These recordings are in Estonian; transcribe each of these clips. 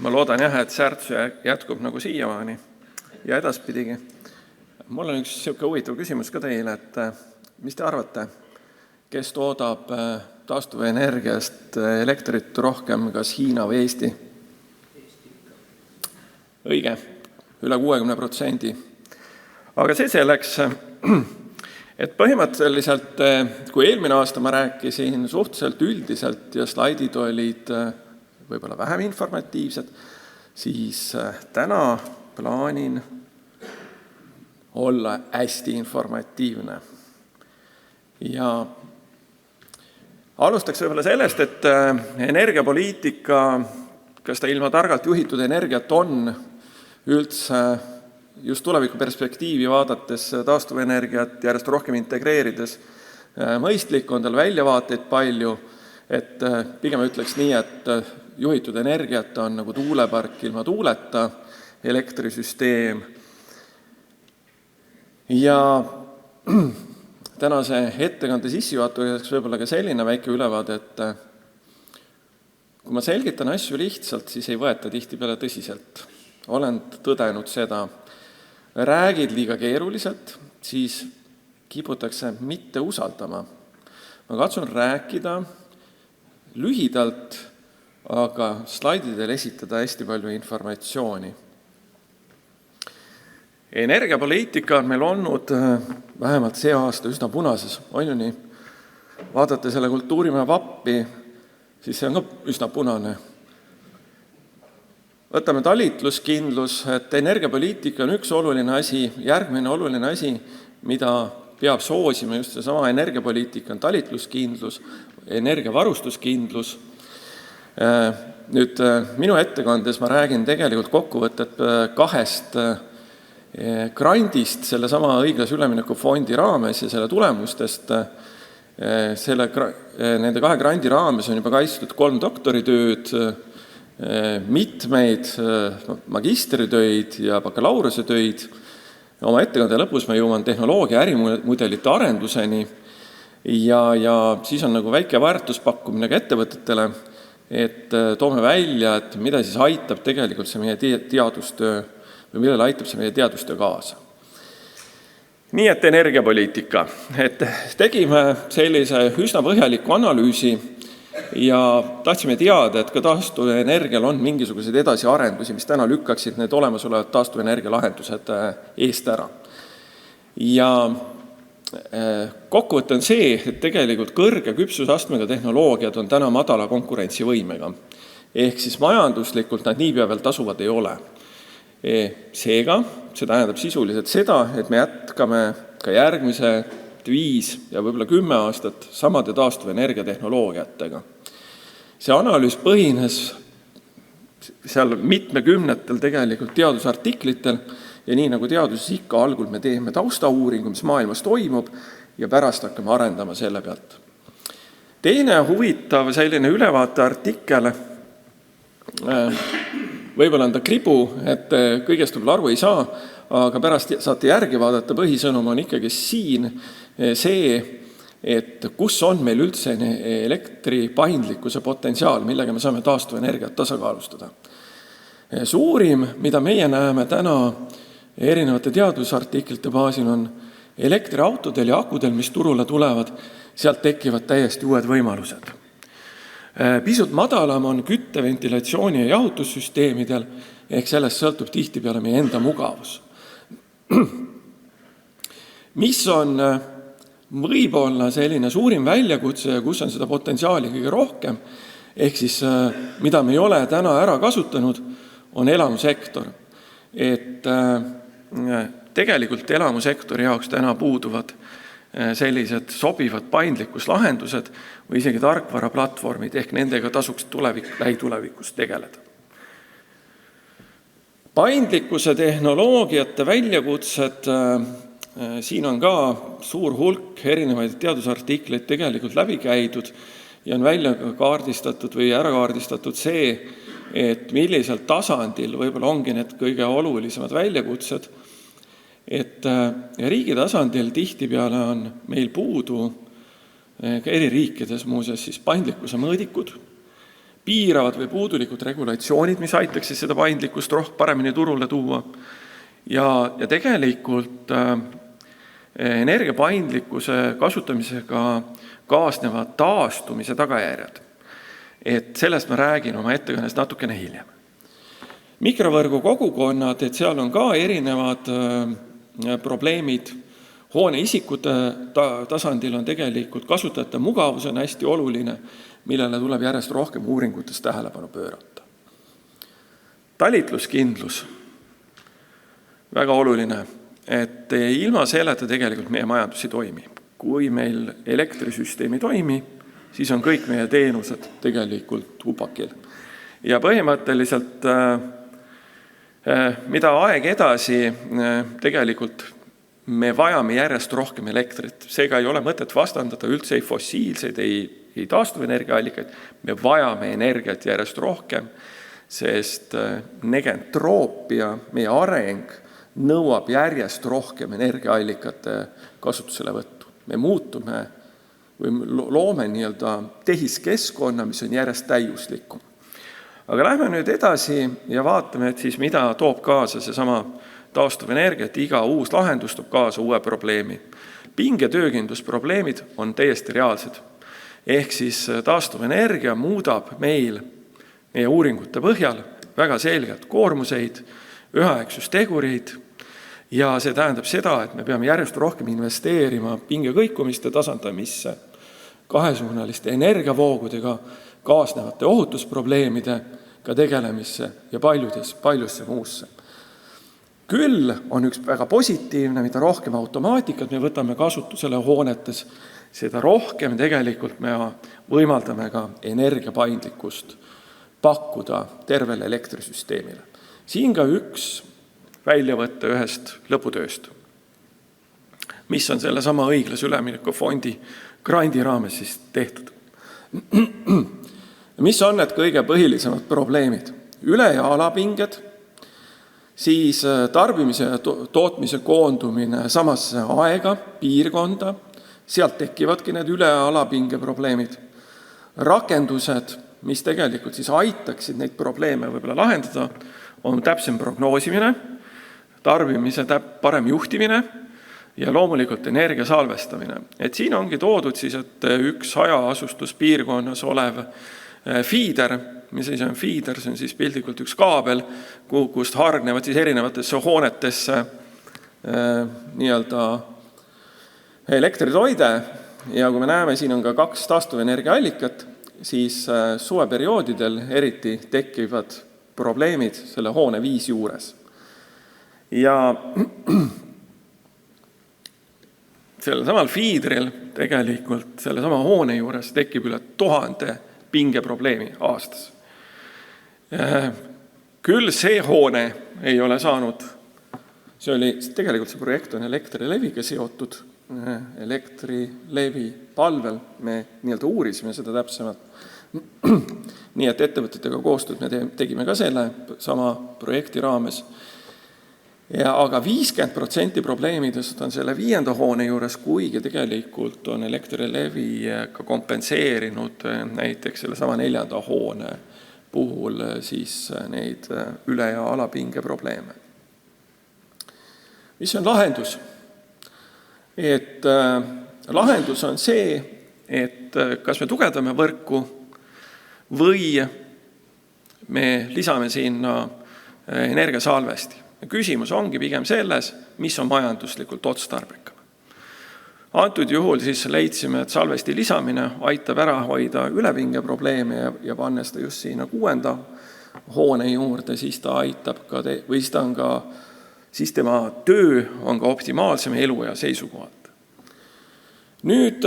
Ma loodan jah, et särts jätkub nagu siiamaani ja edaspidigi. Mul on üks selline huvitav küsimus ka teile, et mis te arvate, kes toodab taastuvenergiast elektrit rohkem, kas Hiina või Eesti? Õige, üle 60%. Aga see selleks, et põhimõtteliselt, kui eelmine aasta ma rääkisin suhteliselt üldiselt ja slaidid olid võib-olla vähem informatiivsed, siis täna plaanin olla hästi informatiivne. Ja alustaks võib-olla sellest, et energiapoliitika, kas ta ilma targalt juhitud energiat on üldse just tuleviku perspektiivi vaadates taastuvenergiat järjest rohkem integreerides mõistlik, on tal väljavaateid palju, et pigem ütleks nii, et juhitud energiat on nagu tuulepark ilma tuuleta, elektrisüsteem. Ja tänase ettekande sissejuhatuseks võib-olla ka selline väike ülevaade, et kui ma selgitan asju lihtsalt, siis ei võeta tihtipeale tõsiselt. Olen tõdenud seda. Räägid liiga keeruliselt, siis kiputakse mitte usaldama. Ma katsun rääkida lühidalt, aga slaididel esitada hästi palju informatsiooni. Energiapoliitika on meil olnud vähemalt see aasta üsna punases. On ju nii? Vaadate selle kultuurimaja vappi, siis see on ka üsna punane. Võtame talitluskindlus, et energiapoliitika on üks oluline asi, järgmine oluline asi, mida peab soosima just seesama energiapoliitika on talitluskindlus, energiavarustuskindlus. Nüüd minu ettekandes ma räägin tegelikult kokkuvõtet kahest grandist selle sama õiglase ülemineku fondi raames ja selle tulemustest. Nende kahe grandi raames on juba kaitstud 3 doktoritööd, mitmeid magistritöid ja bakalaureusetöid. Oma ettekande lõpus ma jõuan tehnoloogia ärimudelite arenduseni ja siis on nagu väike väärtuspakkumine ka ettevõtetele, et toome välja, et mida siis aitab tegelikult see meie teadustöö või millele aitab see meie teadustöö kaasa. Nii et energiapoliitika. Et tegime sellise üsna põhjaliku analüüsi ja tahtsime teada, et ka taastuvenergial on mingisuguseid edasiarendusi, mis täna lükkaksid need olemasolevad taastuvenergia lahendused eest ära. Ja kokkuvõte on see, et tegelikult kõrge küpsusastmega tehnoloogiad on täna madala konkurentsivõimega. Ehk siis majanduslikult nad niipea veel tasuvad ei ole. Seega, see tähendab sisuliselt seda, et me jätkame ka järgmise 5 ja võib-olla 10 aastat samade taastuvenergia tehnoloogiatega. See analüüs põhines seal mitmekümnetel tegelikult teadusartiklitel ja nii nagu teaduses ikka algul me teeme taustauuringu, mis maailmas toimub ja pärast hakkame arendama selle pealt. Teine huvitav selline ülevaateartikkel, võib-olla on ta kribu, et kõigest võib-olla aru ei saa, aga pärast saate järgi vaadata, põhisõnum on ikkagi siin see, et kus on meil üldse elektri paindlikkuse potentsiaal, millega me saame taastuvenergiat tasakaalustada. Suurim, mida meie näeme täna erinevate teadusartiklite baasil, on elektriautodel ja akudel, mis turule tulevad, sealt tekivad täiesti uued võimalused. Pisut madalam on kütte, ventilatsiooni ja jahutussüsteemidel, ehk sellest sõltub tihtipeale meie enda mugavus. Mis on võib-olla selline suurim väljakutse ja kus on seda potentsiaali kõige rohkem, ehk siis mida me ei ole täna ära kasutanud, on elamusektor. Et tegelikult elamusektori jaoks täna puuduvad sellised sobivad paindlikkuslahendused või isegi tarkvaraplatvormid, ehk nendega tasuks lähitulevikus tegeleda. Paindlikkuse tehnoloogiate väljakutsed, siin on ka suur hulk erinevaid teadusartikleid tegelikult läbi käidud ja on välja kaardistatud või ära kaardistatud see, et millisel tasandil võib-olla ongi need kõige olulisemad väljakutsed, et riigi tasandil tihtipeale on meil puudu eri riikides muuseas siis paindlikkuse mõõdikud, piiravad või puudulikud regulatsioonid, mis aitaksid seda paindlikkust paremini turule tuua ja tegelikult energiapaindlikkuse kasutamisega kaasnevad taastumise tagajärjed. Et sellest ma räägin oma ettekannes natukene hiljem. Mikrovõrgu kogukonnad, et seal on ka erinevad probleemid. Hoone isikute tasandil on tegelikult kasutajate mugavus on hästi oluline, millele tuleb järjest rohkem uuringutes tähelepanu pöörata. Talitluskindlus, väga oluline, et ilma selleta tegelikult meie majandus ei toimi. Kui meil elektrisüsteem ei toimi, siis on kõik meie teenused tegelikult upakil. Ja põhimõtteliselt, mida aeg edasi, tegelikult me vajame järjest rohkem elektrit. Seega ei ole mõtet vastandada üldse ei fossiilseid, ei taastuvenergiaallikaid. Me vajame energiat järjest rohkem, sest negentroopia, meie areng, nõuab järjest rohkem energiaallikate kasutusele võttu. Me muutume või loome tehiskeskkonna, mis on järjest täiuslikum. Aga lähme nüüd edasi ja vaatame, et siis mida toob kaasa seesama taastuvenergia, et iga uus lahendus toob kaasa uue probleemi. Pinge töökindlusprobleemid on täiesti reaalsed. Ehk siis taastuvenergia muudab meie uuringute põhjal väga selgelt koormuseid, üheaegsustegureid ja see tähendab seda, et me peame järjest rohkem investeerima pingekõikumiste tasandamisse, kahesuunaliste energiavoogudega kaasnevate ohutusprobleemidega tegelemisse ja paljusse muusse. Küll on üks väga positiivne, mida rohkem automaatikat me võtame kasutusele hoonetes, seda rohkem tegelikult me võimaldame ka energiapaindlikkust pakkuda tervele elektrisüsteemile. Siin ka üks väljavõtte ühest lõputööst, mis on selle sama õiglase ülemineku fondi grandi raames siis tehtud. Mis on need kõige põhilisemad probleemid? Üle- ja alapinged, siis tarbimise ja tootmise koondumine samasse aega, piirkonda, sealt tekivadki need üle- ja alapinge probleemid. Rakendused, mis tegelikult siis aitaksid neid probleeme võib-olla lahendada, on täpsem prognoosimine, tarbimise parem juhtimine ja loomulikult energia salvestamine. Et siin ongi toodud siis, et üks hajaasustuspiirkonnas olev feeder, mis on feeder, see on siis pildikult üks kaabel, kust hargnevad siis erinevatesse hoonetesse elektritoide ja kui me näeme, siin on ka 2 taastuvenergiaallikat, siis suveperioodidel eriti tekivad probleemid selle hoone 5 juures. Ja sellel samal feederil tegelikult selle sama hoone juures tekib üle 1000 pingeprobleemi aastas. Küll see hoone ei ole saanud, tegelikult see projekt on Elektrileviga seotud, Elektrilevi palvel me uurisime seda täpsemalt. Nii et ettevõtetega koostööd me tegime ka selle sama projekti raames. Aga 50% probleemidest on selle 5. hoone juures, kuigi tegelikult on Elektrilevi ka kompenseerinud näiteks selle sama 4. hoone puhul siis neid üle- ja alapinge probleeme. Mis on lahendus? Et lahendus on see, et kas me tugevdame võrku või me lisame sinna energiasalvesti. Küsimus ongi pigem selles, mis on majanduslikult otstarbekam. Antud juhul siis leidsime, et salvesti lisamine aitab ära hoida ülepinge probleeme ja panna seda just siin 6. hoone juurde, siis ta aitab ka, siis tema töö on ka optimaalsem elu ja seisukohalt. Nüüd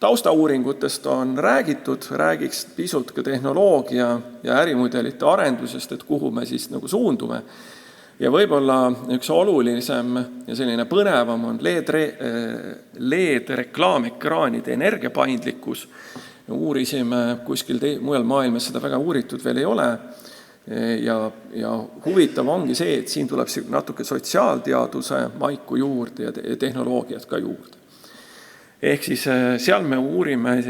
taustauuringutest on räägitud, räägiks pisut ka tehnoloogia ja ärimudelite arendusest, et kuhu me siis suundume. Ja võib-olla üks olulisem ja selline põnevam on LED-reklaamekraanide energiapaindlikkus. Uurisime kuskil mujal maailmas, seda väga uuritud veel ei ole. Ja huvitav ongi see, et siin tuleb natuke sotsiaalteaduse maiku juurde ja tehnoloogiat ka juurde. Ehk siis seal me uurime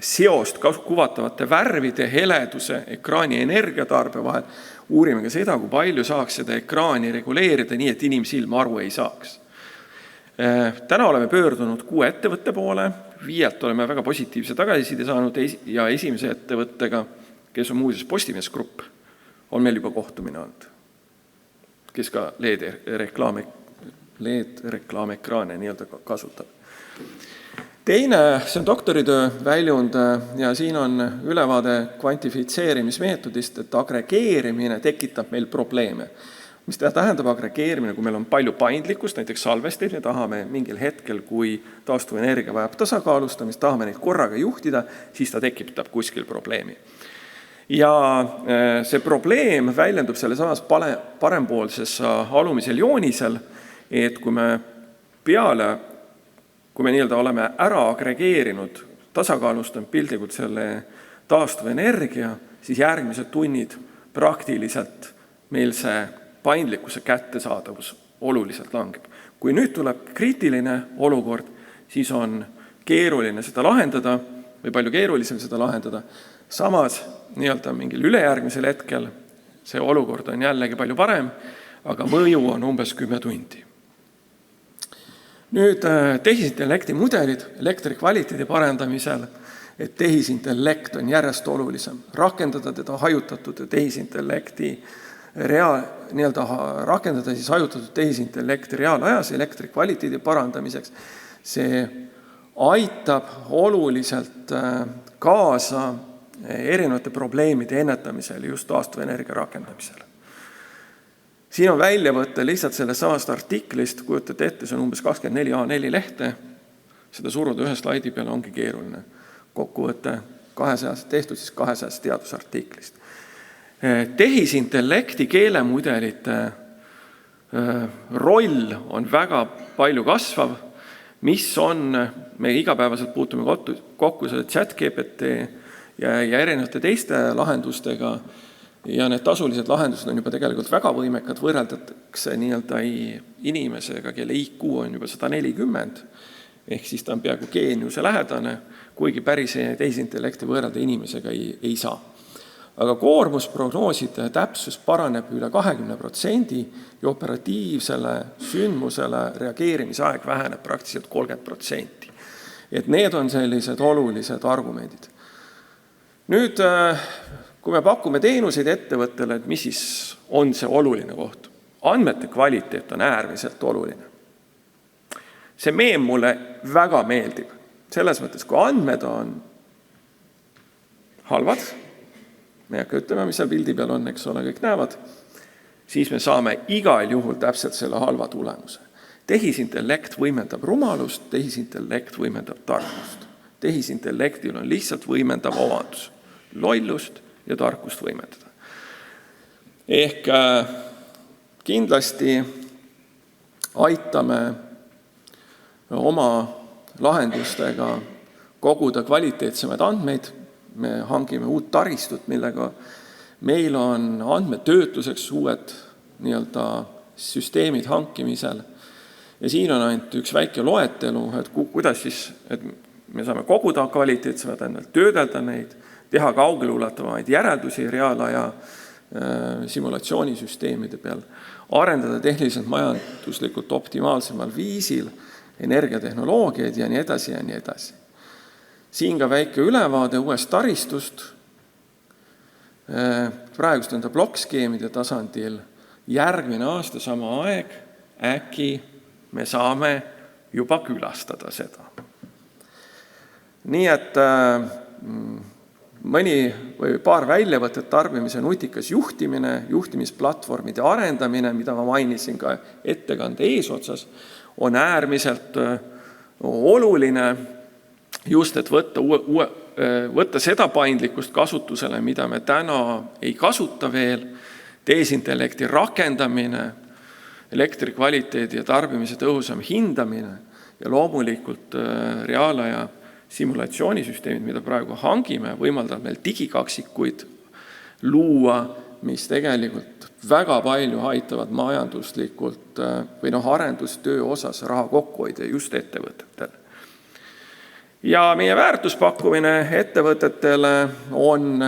seost kuvatavate värvide, heleduse, ekraani energiatarbe vahel. Uurime ka seda, kui palju saaks seda ekraani reguleerida nii, et inimsilm aru ei saaks. Täna oleme pöördunud 6 ettevõtte poole, 5 oleme väga positiivse tagasiside saanud ja esimese ettevõttega, kes on muuseas Postimees Grupp, on meil juba kohtumine olnud, kes ka LED-reklaamekraane nii-öelda kasutab. Teine, see on doktoritöö väljund ja siin on ülevaade kvantifitseerimismeetodist, et agregeerimine tekitab meil probleeme. Mis tähendab agregeerimine, kui meil on palju paindlikkust, näiteks salvesteid, me tahame mingil hetkel, kui taastuvenergia vajab tasakaalustamist, tahame neid korraga juhtida, siis ta tekitab kuskil probleemi. Ja see probleem väljendub selle samas parempoolses alumisel joonisel, et kui me nii-öelda oleme ära agregeerinud, tasakaalustanud pildikult selle taastuvenergia, siis järgmised tunnid praktiliselt meil see paindlikkuse kättesaadavus oluliselt langeb. Kui nüüd tuleb kriitiline olukord, siis on keeruline seda lahendada või palju keerulisem seda lahendada. Samas nii-öelda mingil ülejärgmisel hetkel see olukord on jällegi palju parem, aga mõju on umbes 10 tundi. Nüüd tehisintellekti mudelid elektri kvaliteedi parendamisel, et tehisintellekt on järjest olulisem. Rakendada teda hajutatud tehisintellekti rakendada siis hajutatud tehisintellekti reaalajas elektri kvaliteedi parandamiseks. See aitab oluliselt kaasa erinevate probleemide ennetamisel just taastuvenergia rakendamisel. Siin on väljavõte lihtsalt sellest samast artiklist, kujutate ette, see on umbes 24 A4 lehte, seda suruda ühe slaidi peale ongi keeruline. Kokkuvõte tehtud siis 200 teadusartiklist. Tehisintellekti keelemudelite roll on väga palju kasvav, mis on, me igapäevaselt puutume kokku selle ChatGPT ja erinevate teiste lahendustega ja need tasulised lahendused on juba tegelikult väga võimekad, võrreldatakse nii-öelda inimesega, kelle IQ on juba 140, ehk siis ta on peaaegu geeniuse lähedane, kuigi päris tehisintellekti võrrelda inimesega ei saa. Aga koormusprognooside täpsus paraneb üle 20% ja operatiivsele sündmusele reageerimisaeg väheneb praktiliselt 30%. Et need on sellised olulised argumendid. Nüüd, kui me pakume teenuseid ettevõttele, et mis siis on see oluline koht? Andmete kvaliteet on äärmiselt oluline. See meem mulle väga meeldib. Selles mõttes, kui andmed on halvad, me ei hakka ütlema, mis seal pildi peal on, eks ole, kõik näevad, siis me saame igal juhul täpselt selle halva tulemuse. Tehisintellekt võimendab rumalust, tehisintellekt võimendab tarkust. Tehisintellektil on lihtsalt võimendav omandus, lollust ja tarkust võimendada. Ehk kindlasti aitame oma lahendustega koguda kvaliteetsemaid andmeid, me hangime uut taristut, millega meil on andmetöötluseks uued nii-öelda süsteemid hankimisel. Ja siin on ainult üks väike loetelu, et kuidas siis, et me saame koguda kvaliteetsemad andmed, töödelda neid, teha kaugelulatavaid järeldusi reaalaja simulatsioonisüsteemide peal, arendada tehniliselt majanduslikult optimaalsemal viisil energiatehnoloogiaid ja nii edasi ja nii edasi. Siin ka väike ülevaade uuest taristust. Praegust on ta plokkskeemide tasandil. Järgmine aasta sama aeg äkki me saame juba külastada seda. Nii et mõni või paar väljavõtet tarbimise nutikas juhtimine, juhtimisplatvormide arendamine, mida ma mainisin ka ettekande eesotsas, on äärmiselt oluline just, et võtta seda paindlikkust kasutusele, mida me täna ei kasuta veel, tehisintellekti rakendamine, elektri kvaliteedi ja tarbimise tõhusam hindamine ja loomulikult reaalaja simulatsioonisüsteemid, mida praegu hangime, võimaldab meil digikaksikuid luua, mis tegelikult väga palju aitavad majanduslikult või arendustöö osas raha kokku hoida just ettevõtetel. Ja meie väärtuspakkumine ettevõtetele on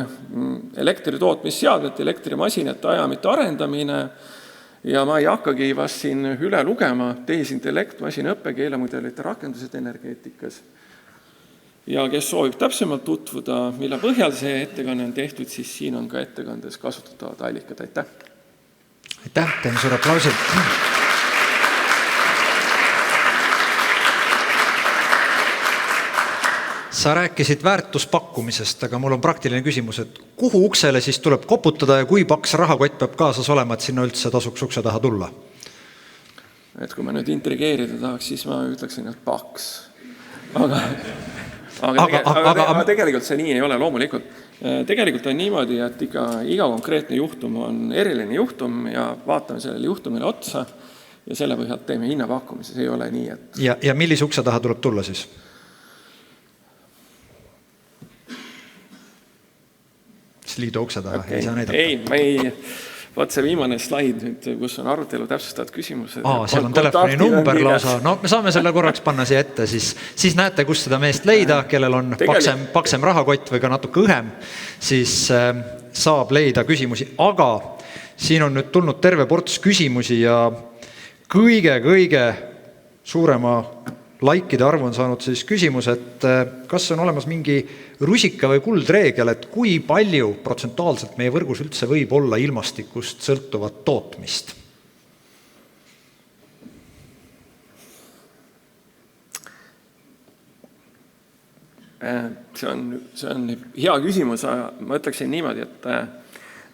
elektritootmisseadmete, elektrimasinate ajamite arendamine ja ma ei hakkagi vast siin üle lugema tehisintellekt, masinaõppe, keelemudelite rakendused energeetikas. Ja kes soovib täpsemalt tutvuda, mille põhjal see ettekanne on tehtud, siis siin on ka ettekandes kasutatavad allikad. Aitäh! Aitäh, teeme suure aplausi. Sa rääkisid väärtuspakkumisest, aga mul on praktiline küsimus, et kuhu uksele siis tuleb koputada ja kui paks rahakott peab kaasas olema, et sinna üldse tasuks ukse taha tulla? Et kui ma nüüd intrigeerida tahaks, siis ma ütleksin, et paks. Aga tegelikult see nii ei ole loomulikult. Tegelikult on niimoodi, et iga konkreetne juhtum on eriline juhtum ja vaatame sellele juhtumile otsa ja selle põhjalt teeme hinnapakkumise. See ei ole nii, et... Ja millise ukse taha tuleb tulla siis? Liidu ukse taha, ei saa näidata. Ei, ma ei... Vaat see viimane slaid, kus on arutelu täpsustavad küsimused. Seal on telefoni number lausa. No me saame selle korraks panna siia ette, siis näete, kus seda meest leida, kellel on paksem rahakott või ka natuke õhem, siis saab leida küsimusi. Aga siin on nüüd tulnud terve ports küsimusi ja kõige suurema laikide arvu on saanud siis küsimus, et kas on olemas mingi rusika või kuldreegel, et kui palju protsentuaalselt meie võrgus üldse võib olla ilmastikust sõltuvat tootmist? See on hea küsimus. Ma ütleksin niimoodi, et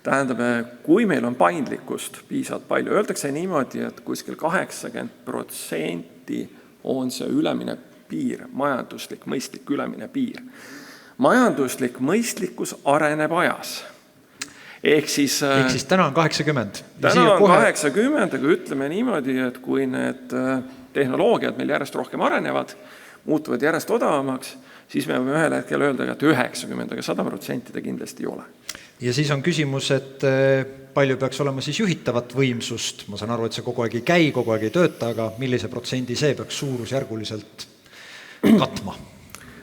tähendab, kui meil on paindlikkust piisavalt palju, öeldakse niimoodi, et kuskil 80% on see ülemine piir, majanduslik, mõistlik ülemine piir. Majanduslik mõistlikkus areneb ajas. Ehk siis täna on 80. Täna on 80, aga ütleme niimoodi, et kui need tehnoloogiad meil järjest rohkem arenevad, muutuvad järjest odavamaks, siis me võime ühel hetkel öelda, et 90, aga 100% ta kindlasti ei ole. Ja siis on küsimus, et palju peaks olema siis juhitavat võimsust. Ma saan aru, et see kogu aeg ei käi, kogu aeg ei tööta, aga millise protsendi see peaks suurusjärguliselt katma?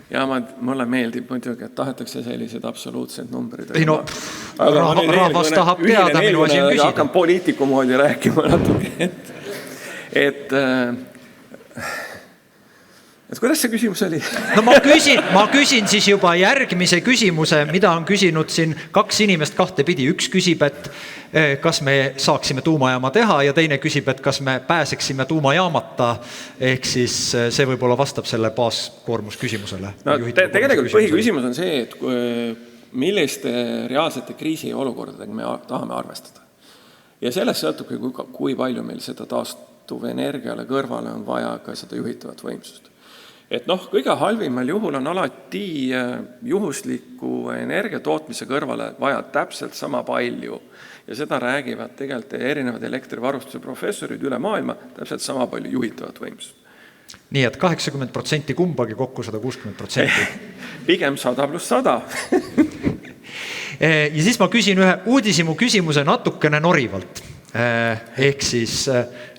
Ja mulle meeldib muidugi, et tahetakse sellised absoluutsed numbrid. Ei no, rahvas tahab teada, minu asi on küsida. Hakkan poliitiku moodi rääkima natuke. Et kuidas see küsimus oli? No ma küsin siis juba järgmise küsimuse, mida on küsinud siin 2 inimest 2 pidi. Üks küsib, et kas me saaksime tuumajaama teha ja teine küsib, et kas me pääseksime tuumajaamata. Ehk siis see võib-olla vastab selle baaskoormus küsimusele. No, tegelikult põhiküsimus on see, et milliste reaalsete kriisiolukordadega me tahame arvestada. Ja sellest sõltubki, kui palju meil seda taastuvenergiale kõrvale on vaja ka seda juhitavat võimsust. Et kõige halvimal juhul on alati juhusliku energiatootmise kõrvale vaja täpselt sama palju. Ja seda räägivad tegelikult erinevad elektrivarustuse professorid üle maailma täpselt sama palju juhitavat võimsust. Nii et 80% kumbagi kokku 160%. Pigem 100+100. Ja siis ma küsin ühe uudisimu küsimuse natukene norivalt. Ehk siis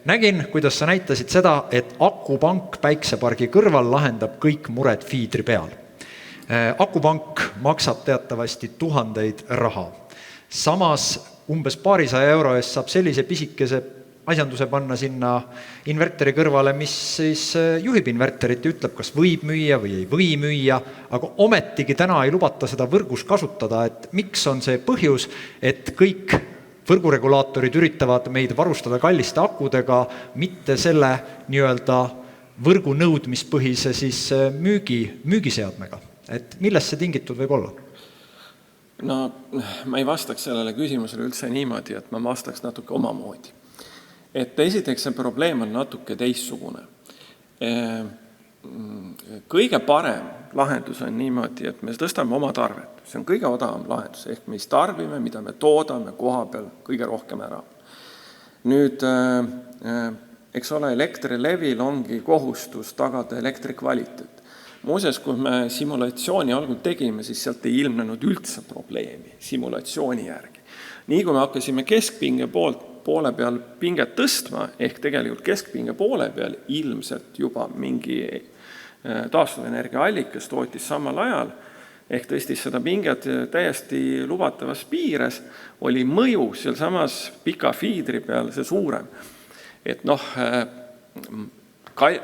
nägin, kuidas sa näitasid seda, et akupank päiksepargi kõrval lahendab kõik mured fiidri peal. Akupank maksab teatavasti 1000 raha. Samas umbes paarisaja euro eest saab sellise pisikese asjanduse panna sinna inverteri kõrvale, mis siis juhib inverterit ja ütleb, kas võib müüa või ei või müüa, aga ometigi täna ei lubata seda võrgus kasutada, et miks on see põhjus, et kõik võrguregulaatorid üritavad meid varustada kalliste akudega, mitte selle nii-öelda võrgu nõudmispõhise siis müügiseadmega. Et millest see tingitud võib olla? No, ma ei vastaks sellele küsimusele üldse niimoodi, et ma vastaks natuke omamoodi. Et esiteks see probleem on natuke teissugune. Kõige parem lahendus on niimoodi, et me tõstame oma tarvet. See on kõige odavam lahendus, ehk me tarbime, mida me toodame koha peal kõige rohkem ära. Nüüd, eks ole, Elektrilevil ongi kohustus tagada elektrikvaliteet. Muuseas, kui me simulatsiooni algul tegime, siis sealt ei ilmnenud üldse probleemi simulatsiooni järgi. Nii kui me hakkasime keskpinge poole peal pinget tõstma, ehk tegelikult keskpinge poole peal ilmselt juba mingi taastuvenergia allikas tootis samal ajal, ehk tõstis seda pinget täiesti lubatavas piires, oli mõju seal samas pika fiidri peal see suurem. Et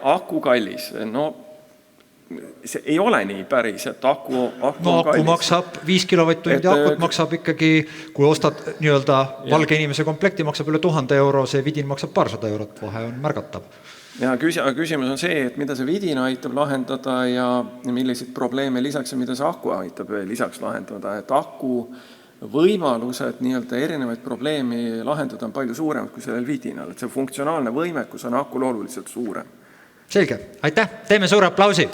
aku kallis, see ei ole nii päris, et aku Aku maksab 5 kilovatt-tundi, akut maksab ikkagi, kui ostad valge inimese komplekti, maksab üle 1000 euro, see vidin maksab 200 eurot, vahe on märgatav. Ja küsimus on see, et mida see vidin aitab lahendada ja milliseid probleeme lisaks ja mida see aku aitab lisaks lahendada, et aku võimalused erinevaid probleemi lahendada on palju suuremad kui sellel vidinal, et see funktsionaalne võimekus on akul oluliselt suurem. Selge, aitäh, teeme suure aplausi!